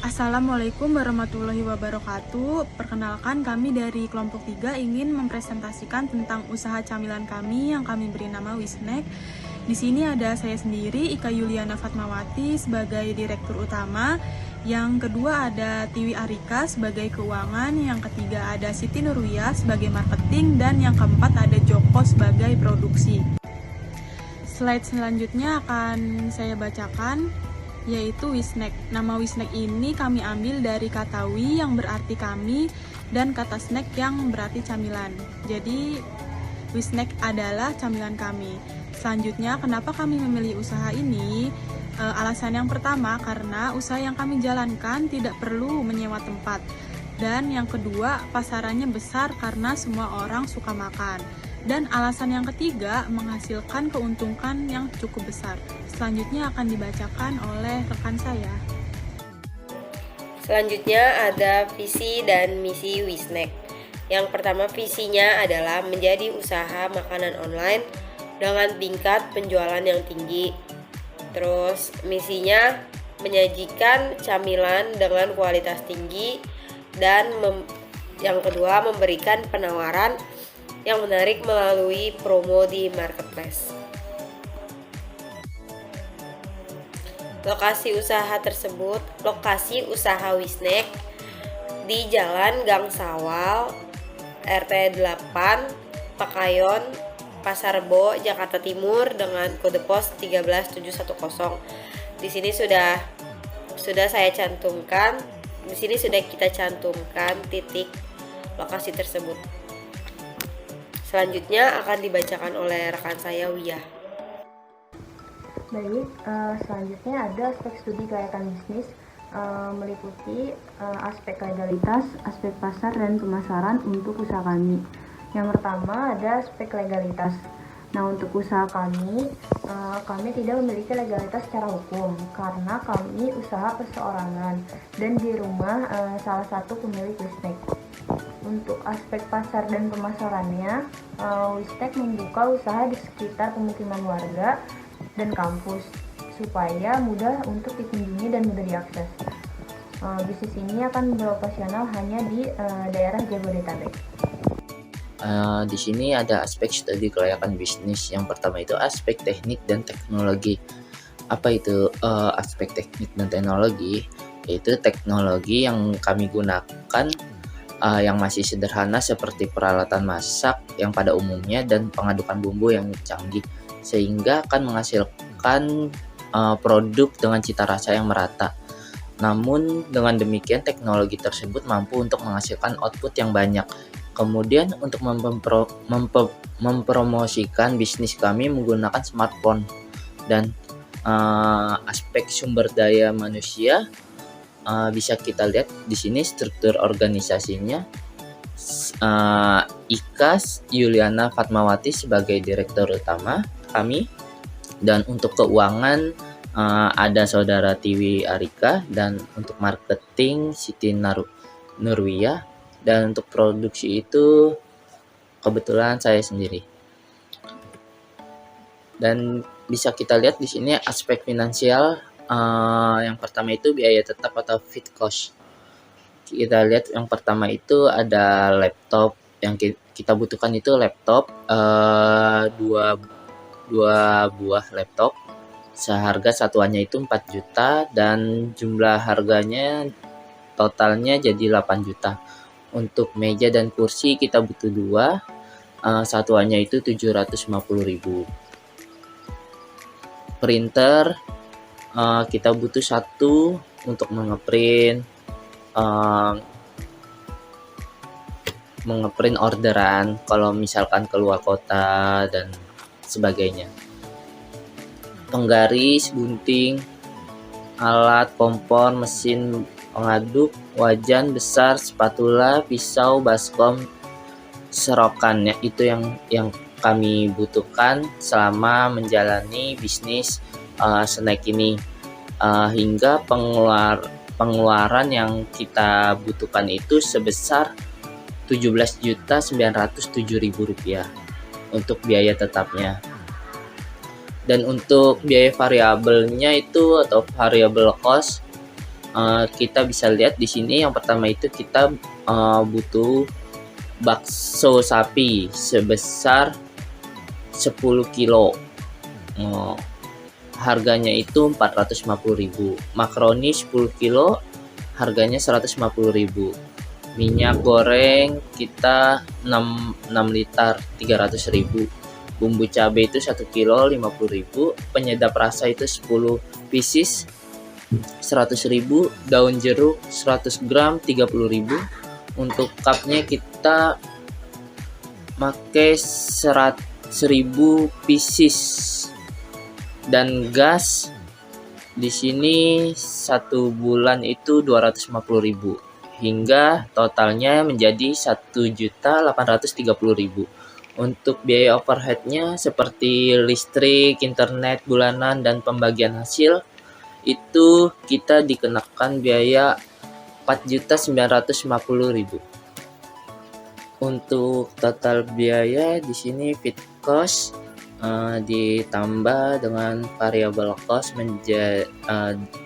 Assalamualaikum warahmatullahi wabarakatuh. Perkenalkan, kami dari kelompok 3 ingin mempresentasikan tentang usaha camilan kami yang kami beri nama Wisnack. Di sini ada saya sendiri, Ika Yuliana Fatmawati sebagai direktur utama. Yang kedua ada Tiwi Arika sebagai keuangan, yang ketiga ada Siti Nurwiyah sebagai marketing, dan yang keempat ada Joko sebagai produksi. Slide selanjutnya akan saya bacakan, yaitu Wisnack. Nama Wisnack ini kami ambil dari kata wi yang berarti kami dan kata snack yang berarti camilan. Jadi Wisnack adalah camilan kami. Selanjutnya, kenapa kami memilih usaha ini? Alasan yang pertama, karena usaha yang kami jalankan tidak perlu menyewa tempat. Dan yang kedua, pasarannya besar karena semua orang suka makan. Dan alasan yang ketiga, menghasilkan keuntungan yang cukup besar. Selanjutnya akan dibacakan oleh rekan saya. Selanjutnya ada visi dan misi Wisnack. Yang pertama, visinya adalah menjadi usaha makanan online dengan tingkat penjualan yang tinggi. Terus misinya menyajikan camilan dengan kualitas tinggi, dan yang kedua memberikan penawaran yang menarik melalui promo di marketplace. Lokasi usaha Wisnack di Jalan Gang Sawal, RT 8, Pakayon, Pasar Rebo, Jakarta Timur dengan kode pos 13710. Di sini sudah saya cantumkan. Di sini sudah kita cantumkan titik lokasi tersebut. Selanjutnya akan dibacakan oleh rekan saya, Wiyah. Baik, selanjutnya ada aspek studi kelayakan bisnis, meliputi aspek legalitas, aspek pasar, dan pemasaran untuk usaha kami. Yang pertama ada aspek legalitas. Nah, untuk usaha kami tidak memiliki legalitas secara hukum karena kami usaha perseorangan dan di rumah salah satu pemilik Wisnack. Untuk aspek pasar dan pemasarannya, Wisnack membuka usaha di sekitar pemukiman warga dan kampus supaya mudah untuk dikunjungi dan mudah diakses. Bisnis ini akan beroperasional hanya di daerah Jabodetabek. Di sini ada aspek studi kelayakan bisnis. Yang pertama itu aspek teknik dan teknologi. Apa itu aspek teknik dan teknologi? Yaitu teknologi yang kami gunakan yang masih sederhana seperti peralatan masak yang pada umumnya dan pengadukan bumbu yang canggih, sehingga akan menghasilkan produk dengan cita rasa yang merata. Namun dengan demikian teknologi tersebut mampu untuk menghasilkan output yang banyak. Kemudian untuk mempromosikan bisnis kami menggunakan smartphone. Dan aspek sumber daya manusia bisa kita lihat di sini struktur organisasinya. Ika Yuliana Fatmawati sebagai direktur utama kami, dan untuk keuangan ada saudara Tiwi Arika, dan untuk marketing Siti Nurwiyah, dan untuk produksi itu kebetulan saya sendiri. Dan bisa kita lihat di sini aspek finansial. Yang pertama itu biaya tetap atau fixed cost. Kita lihat yang pertama itu ada laptop. Yang kita butuhkan itu laptop, dua buah laptop. Seharga satuannya itu 4 juta dan jumlah harganya totalnya jadi 8 juta. Untuk meja dan kursi kita butuh 2, satuannya itu 750.000. Printer kita butuh 1 untuk mengeprint orderan kalau misalkan keluar kota dan sebagainya. Penggaris, gunting, alat kompor, mesin pengaduk, wajan besar, spatula, pisau, baskom, serokan, ya, itu yang kami butuhkan selama menjalani bisnis snack ini, hingga pengeluaran yang kita butuhkan itu sebesar Rp17.907.000 untuk biaya tetapnya. Dan untuk biaya variabelnya itu atau variable cost kita bisa lihat di sini yang pertama itu kita butuh bakso sapi sebesar 10 kilo. Harganya itu 450.000. Makaroni 10 kilo harganya 150.000. Minyak goreng kita 6 liter 300.000. Bumbu cabai itu 1 kilo 50.000. Penyedap rasa itu 10 pieces 100.000. Daun jeruk 100 gram 30.000. Untuk cupnya kita pakai 100.000 pieces. Dan gas di sini 1 bulan itu 250.000 hingga totalnya menjadi 1.830.000. Untuk biaya overheadnya seperti listrik, internet bulanan, dan pembagian hasil itu kita dikenakan biaya 4.950.000. Untuk total biaya di sini fixed cost ditambah dengan variable cost menjadi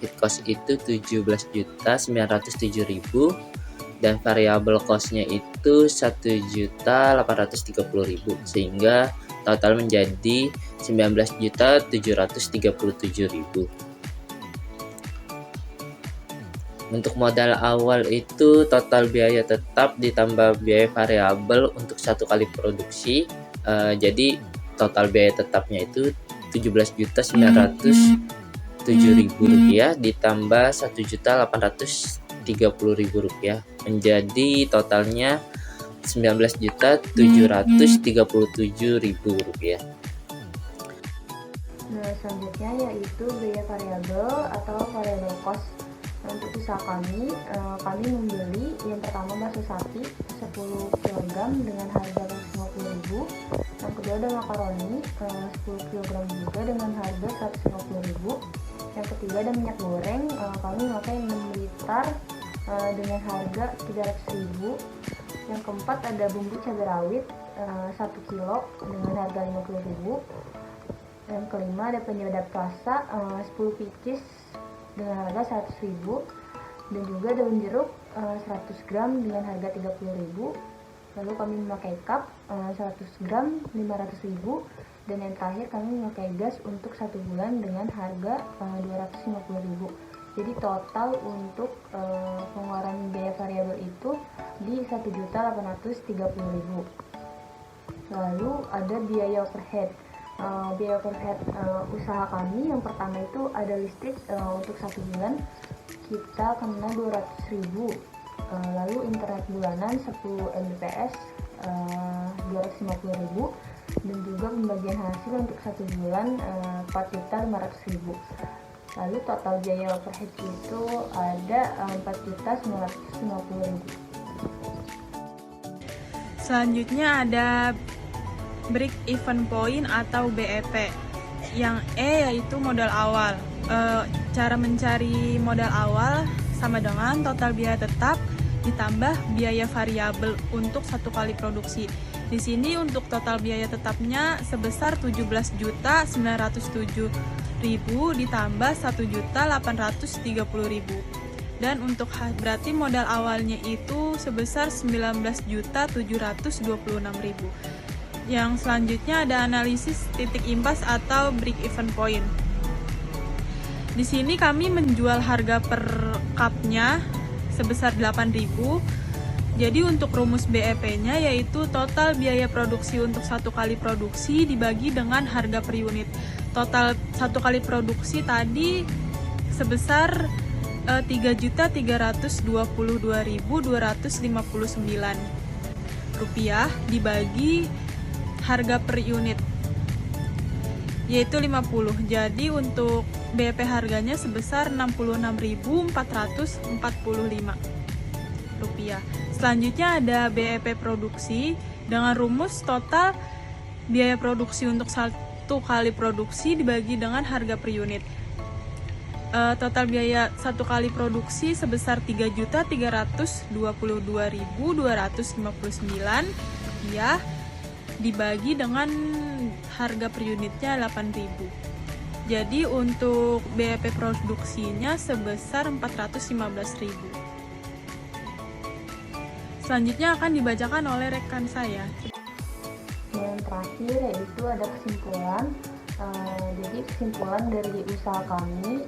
fixed cost itu 17.907.000 dan variable costnya itu 1.830.000 sehingga total menjadi 19.737.000. Untuk modal awal itu total biaya tetap ditambah biaya variabel untuk 1 kali produksi. Jadi total biaya tetapnya itu 17.907.000 rupiah ditambah 1.830.000 rupiah menjadi totalnya 19.737.000 rupiah. Nah, selanjutnya yaitu biaya variabel atau variable cost. Untuk usaha kami membeli yang pertama bakso sapi 10 kg dengan harga 150.000. Yang kedua ada makaroni 10 kg juga dengan harga 150.000. Yang ketiga ada minyak goreng, kami memakai 6 liter dengan harga 300.000. Yang keempat ada bumbu cabai rawit 1 kilo dengan harga 50.000. Yang kelima ada penyedap rasa 10 pieces dengan harga 100.000 dan juga daun jeruk 100 gram dengan harga 30.000. Lalu kami memakai cup 100 gram 500.000 dan yang terakhir kami memakai gas untuk 1 bulan dengan harga 250.000. Jadi total untuk pengeluaran biaya variabel itu di 1.830.000. Lalu ada biaya overhead. Biaya overhead usaha kami yang pertama itu ada listrik untuk 1 bulan kita kena 200.000. Lalu internet bulanan 10 Mbps 250.000 dan juga pembagian hasil untuk 1 bulan 4.500.000. Lalu total biaya overhead itu ada 4.950.000. Selanjutnya ada break even point atau BEP. Yang E yaitu modal awal. Cara mencari modal awal sama dengan total biaya tetap ditambah biaya variabel untuk 1 kali produksi. Di sini untuk total biaya tetapnya sebesar 17.907.000 ditambah 1.830.000. Dan untuk berarti modal awalnya itu sebesar 19.726.000. Yang selanjutnya ada analisis titik impas atau break even point. Di sini kami menjual harga per cupnya sebesar 8.000. Jadi untuk rumus BEP-nya yaitu total biaya produksi untuk 1 kali produksi dibagi dengan harga per unit. Total 1 kali produksi tadi sebesar 3.322.259 rupiah dibagi harga per unit yaitu 50. Jadi untuk BEP harganya sebesar 66.445 rupiah. Selanjutnya ada BEP produksi dengan rumus total biaya produksi untuk 1 kali produksi dibagi dengan harga per unit. Total biaya 1 kali produksi sebesar 3.322.259 rupiah dibagi dengan harga per unitnya 8.000. Jadi untuk BEP produksinya sebesar 415.000. Selanjutnya akan dibacakan oleh rekan saya. Yang terakhir yaitu ada kesimpulan. Jadi kesimpulan dari usaha kami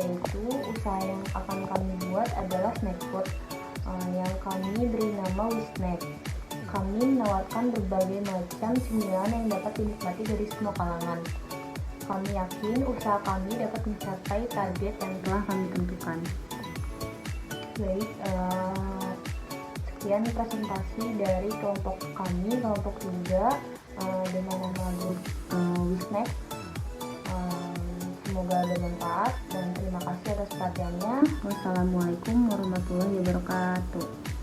yaitu usaha yang akan kami buat adalah snack food yang kami beri nama Wisnack. Kami menawarkan berbagai macam cemilan yang dapat dinikmati dari semua kalangan. Kami yakin usaha kami dapat mencapai target yang telah kami tentukan. Baik, sekian presentasi dari kelompok kami, kelompok 3 dengan nama grup Wisnack. Semoga bermanfaat dan terima kasih atas perhatiannya. Wassalamualaikum warahmatullahi wabarakatuh.